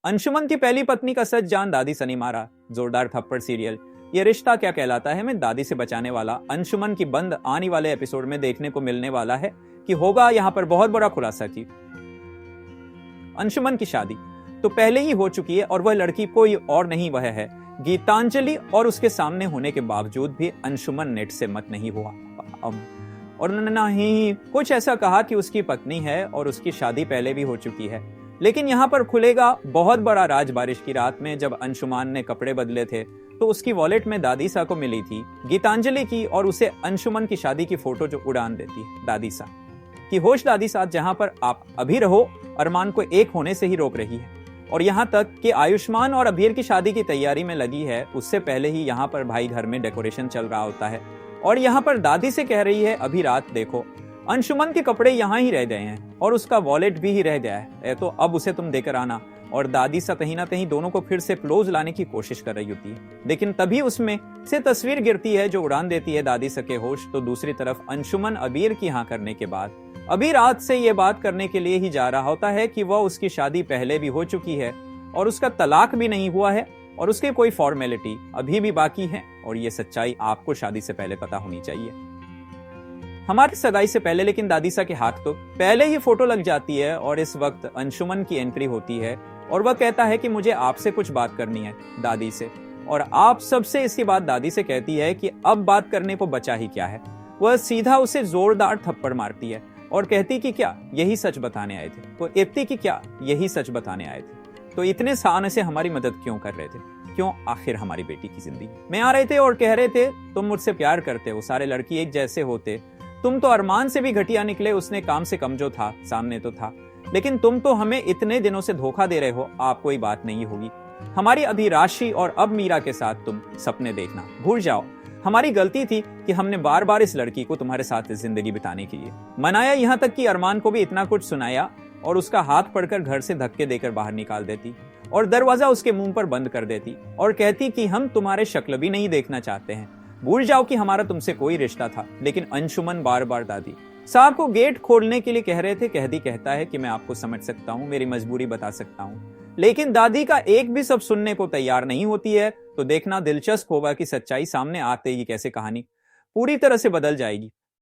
अंशुमन की पहली पत्नी का सच जान दादी सनी मारा, जोरदार थप्पड़ सीरियल। ये रिश्ता क्या कहलाता है में दादी से बचाने वाला अंशुमन की बंद आने वाले एपिसोड में देखने को मिलने वाला है कि होगा यहाँ पर बहुत बड़ा खुलासा की। अंशुमन की शादी तो पहले ही हो चुकी है और वह लड़की कोई और नहीं, वह है गीतांजलि। और उसके सामने होने के बावजूद भी अंशुमन नेट से मत नहीं हुआ और न ही कुछ ऐसा कहा कि उसकी पत्नी है और उसकी शादी पहले भी हो चुकी है। लेकिन यहाँ पर खुलेगा बहुत बड़ा राज बारिश की रात में, जब अंशुमान ने कपड़े बदले थे तो उसकी वॉलेट में दादीसा को मिली थी गीतांजलि की और उसे अंशुमन की शादी की फोटो जो उड़ान देती है दादीसा कि होश दादीसा, जहां पर आप अभी रहो अरमान को एक होने से ही रोक रही है। और यहाँ तक कि आयुष्मान और अभीर की शादी की तैयारी में लगी है, उससे पहले ही यहाँ पर भाई घर में डेकोरेशन चल रहा होता है और यहाँ पर दादी से कह रही है अभी रात देखो अंशुमन के कपड़े यहाँ ही रह गए हैं और उसका वॉलेट भी ही रह गया है, तो अब उसे तुम देकर आना। और दादी सा कहीं ना कहीं दोनों को फिर से क्लोज लाने की कोशिश कर रही होती है, लेकिन तभी उसमें से तस्वीर गिरती है जो उड़ान देती है दादी सा के होश। तो दूसरी तरफ अंशुमन अबीर की हाँ करने के बाद अबीर रात से ये बात करने के लिए ही जा रहा होता है कि वह उसकी शादी पहले भी हो चुकी है और उसका तलाक भी नहीं हुआ है और उसके कोई फॉर्मेलिटी अभी भी बाकी है। और ये सच्चाई आपको शादी से पहले पता होनी चाहिए। हमारी सगाई से पहले लेकिन दादीसा के हाथ तो पहले ही फोटो लग जाती है और इस वक्त अंशुमन की एंट्री होती है और वह कहता है कि मुझे आपसे कुछ बात करनी है दादी से। और आप सबसे इसकी बात दादी से कहती है कि अब बात करने को बचा ही क्या है। वह सीधा उसे जोरदार थप्पड़ मारती है और कहती कि क्या यही सच बताने आए थे, तो इतनी कि क्या यही सच बताने आए थे, तो इतने साल से हमारी मदद क्यों कर रहे थे, क्यों आखिर हमारी बेटी की जिंदगी में आ रहे थे और कह रहे थे तुम मुझसे प्यार करते हो, सारे लड़की एक जैसे होते, तुम तो अरमान से भी घटिया निकले, उसने काम से कम जो था सामने तो था, लेकिन तुम तो हमें इतने दिनों से धोखा दे रहे हो, आपको ही बात नहीं होगी। हमारी अभी राशि और अब मीरा के साथ तुम सपने देखना भूल जाओ। हमारी गलती थी कि हमने बार बार इस लड़की को तुम्हारे साथ जिंदगी बिताने के लिए मनाया, यहाँ तक कि अरमान को भी इतना कुछ सुनाया और उसका हाथ पकड़कर घर से धक्के देकर बाहर निकाल देती और दरवाजा उसके मुंह पर बंद कर देती और कहती कि हम तुम्हारे शक्ल भी नहीं देखना चाहते हैं, भूल जाओ कि हमारा तुमसे कोई रिश्ता था। लेकिन अंशुमन बार बार दादी साहब को गेट खोलने के लिए कह रहे थे, कहदी कहता है कि मैं आपको समझ सकता हूँ, मेरी मजबूरी बता सकता हूँ, लेकिन दादी का एक भी सब सुनने को तैयार नहीं होती है। तो देखना दिलचस्प होगा कि सच्चाई सामने आते ही कैसे कहानी पूरी तरह से बदल जाएगी।